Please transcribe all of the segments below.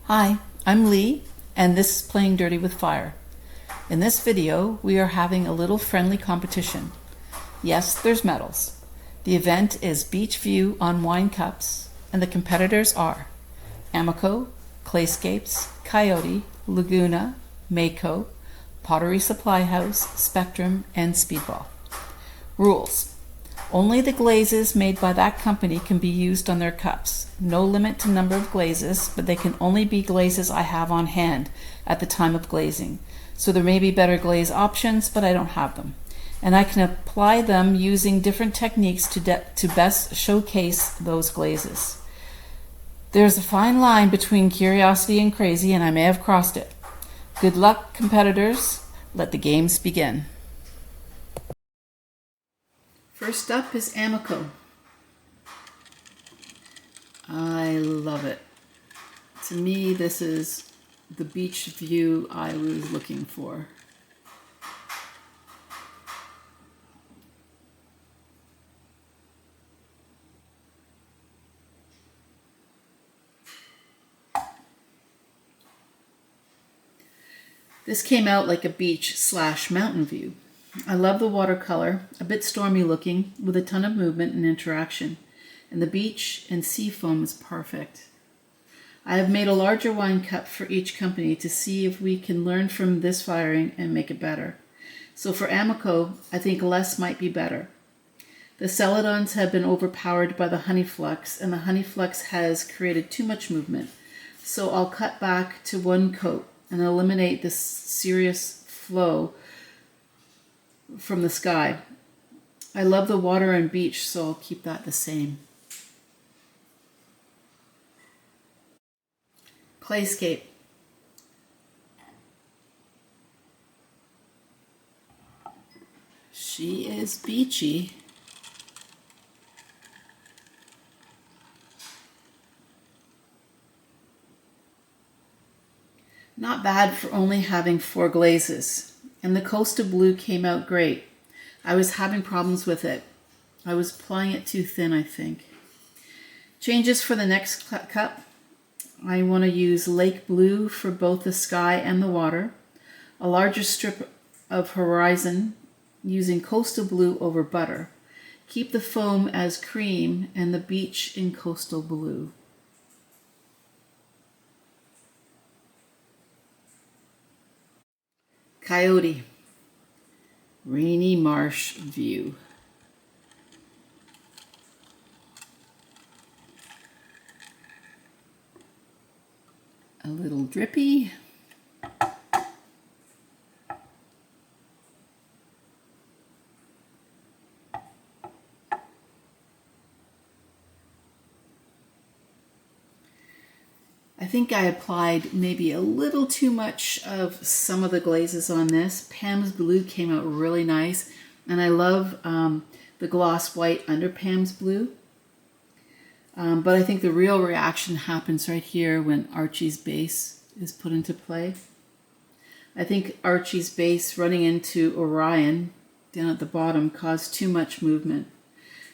Hi, I'm Lee, and this is Playing Dirty with Fire. In this video, we are having a little friendly competition. Yes, there's medals. The event is Beach View on wine cups, and the competitors are Amaco, Clayscapes, Coyote, Laguna, Mayco, Pottery Supply House, Spectrum, and Speedball. Rules. Only the glazes made by that company can be used on their cups. No limit to number of glazes, but they can only be glazes I have on hand at the time of glazing. So there may be better glaze options, but I don't have them. And I can apply them using different techniques to best showcase those glazes. There's a fine line between curiosity and crazy, and I may have crossed it. Good luck, competitors. Let the games begin. First up is Amaco. I love it. To me, this is the beach view I was looking for. This came out like a beach/mountain view. I love the watercolor, a bit stormy looking, with a ton of movement and interaction. And the beach and sea foam is perfect. I have made a larger wine cup for each company to see if we can learn from this firing and make it better. So for Amaco, I think less might be better. The celadons have been overpowered by the honey flux, and the honey flux has created too much movement. So I'll cut back to one coat and eliminate this serious flow from the sky. I love the water and beach, so I'll keep that the same. Clayscape. She is beachy. Not bad for only having 4 glazes. And the Coastal Blue came out great. I was having problems with it. I was applying it too thin, I think. Changes for the next cup. I want to use Lake Blue for both the sky and the water. A larger strip of horizon using Coastal Blue over butter. Keep the foam as cream and the beach in Coastal Blue. Coyote. Rainy marsh view. A little drippy. I think I applied maybe a little too much of some of the glazes on this. Pam's Blue came out really nice, and I love the gloss white under Pam's Blue. But I think the real reaction happens right here when Archie's base is put into play. I think Archie's base running into Orion down at the bottom caused too much movement.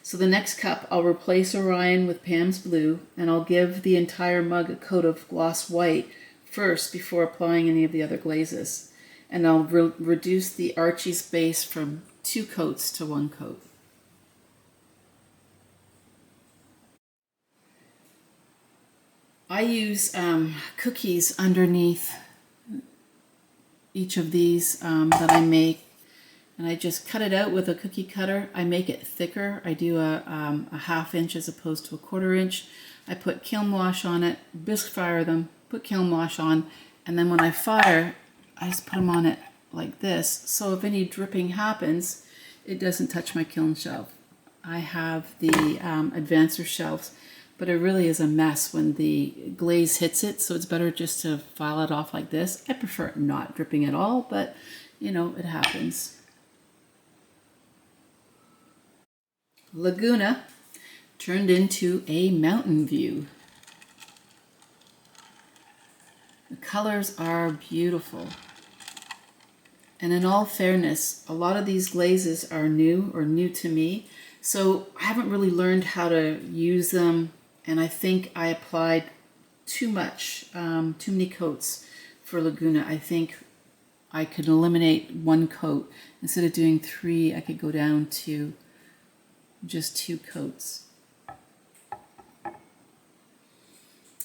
So the next cup, I'll replace Orion with Pam's Blue, and I'll give the entire mug a coat of gloss white first before applying any of the other glazes. And I'll reduce the Archie's base from 2 coats to 1 coat. I use cookies underneath each of these that I make. And I just cut it out with a cookie cutter. I make it thicker. I do a 1/2 inch as opposed to a 1/4 inch. I put kiln wash on it, bisque fire them, put kiln wash on, and then when I fire, I just put them on it like this. So if any dripping happens, it doesn't touch my kiln shelf. I have the advancer shelves, but it really is a mess when the glaze hits it, so it's better just to file it off like this. I prefer it not dripping at all, but you know, it happens. Laguna turned into a mountain view. The colors are beautiful. And in all fairness, a lot of these glazes are new or new to me, so I haven't really learned how to use them, and I think I applied too much, too many coats for Laguna. I think I could eliminate one coat. Instead of doing 3, I could go down to just 2 coats.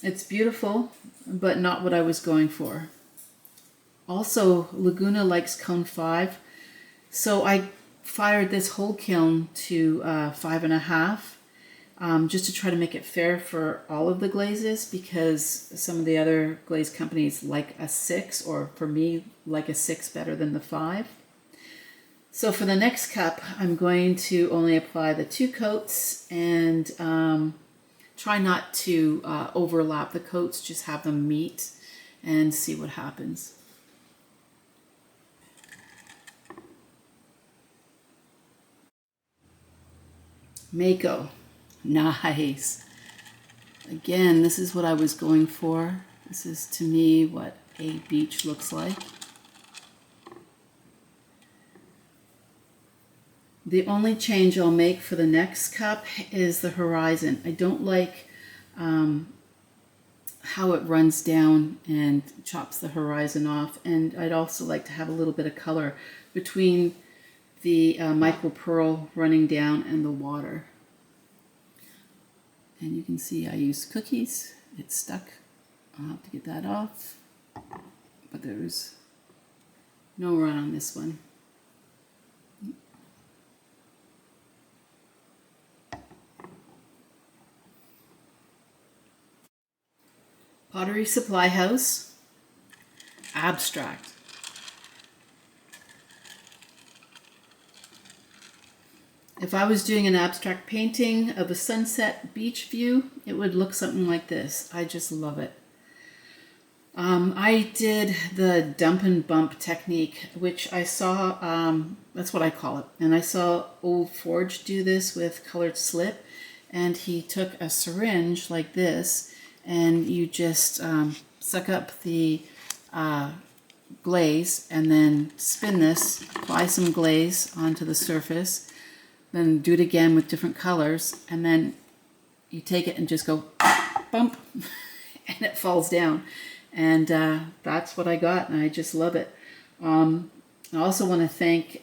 It's beautiful, but not what I was going for. Also, Laguna likes cone 5, so I fired this whole kiln to 5.5, just to try to make it fair for all of the glazes, because some of the other glaze companies like a 6, or for me, like a 6 better than the 5. So for the next cup, I'm going to only apply the 2 coats and try not to overlap the coats, just have them meet and see what happens. Mayco, nice. Again, this is what I was going for. This is, to me, what a beach looks like. The only change I'll make for the next cup is the horizon. I don't like how it runs down and chops the horizon off, and I'd also like to have a little bit of color between the Mayco pearl running down and the water. And you can see I used cookies. It's stuck. I'll have to get that off, but there's no run on this one. Pottery Supply House, abstract. If I was doing an abstract painting of a sunset beach view, it would look something like this. I just love it. I did the dump and bump technique, which I saw, that's what I call it. And I saw Old Forge do this with colored slip, and he took a syringe like this, and you just suck up the glaze and then spin this, apply some glaze onto the surface, then do it again with different colors, and then you take it and just go bump and it falls down. And that's what I got, and I just love it. I also want to thank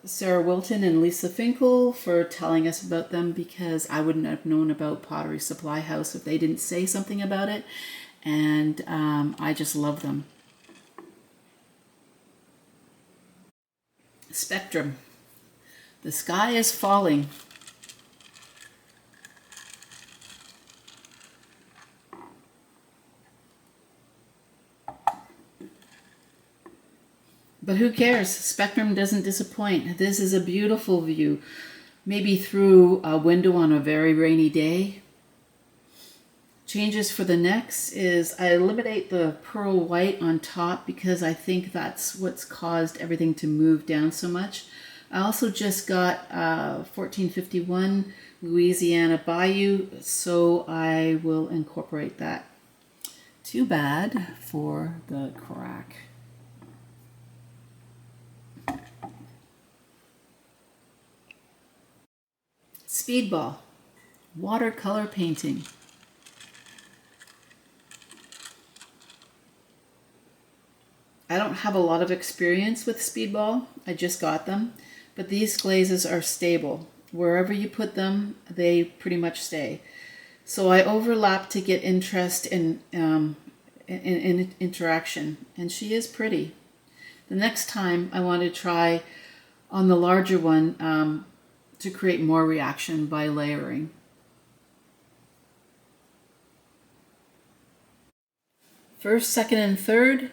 Sarah Wilton and Lisa Finkel for telling us about them, because I wouldn't have known about Pottery Supply House if they didn't say something about it, and I just love them. Spectrum. The sky is falling. But who cares? Spectrum doesn't disappoint. This is a beautiful view, maybe through a window on a very rainy day. Changes for the next is I eliminate the pearl white on top, because I think that's what's caused everything to move down so much. I also just got 1451 Louisiana Bayou, so I will incorporate that. Too bad for the crack. Speedball, watercolor painting. I don't have a lot of experience with Speedball. I just got them, but these glazes are stable. Wherever you put them, they pretty much stay. So I overlap to get interest in interaction, and she is pretty. The next time I want to try on the larger one to create more reaction by layering. First, second, and third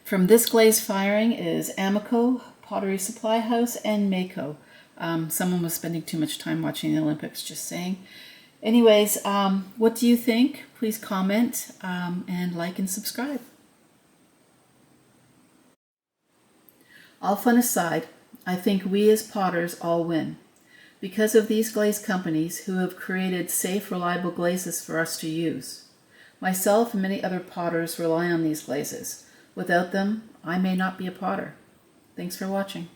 from this glaze firing is Amaco, Pottery Supply House, and Mayco. Someone was spending too much time watching the Olympics, just saying. Anyways, what do you think? Please comment and like and subscribe. All fun aside, I think we as potters all win, because of these glaze companies who have created safe, reliable glazes for us to use. Myself and many other potters rely on these glazes. Without them, I may not be a potter. Thanks for watching.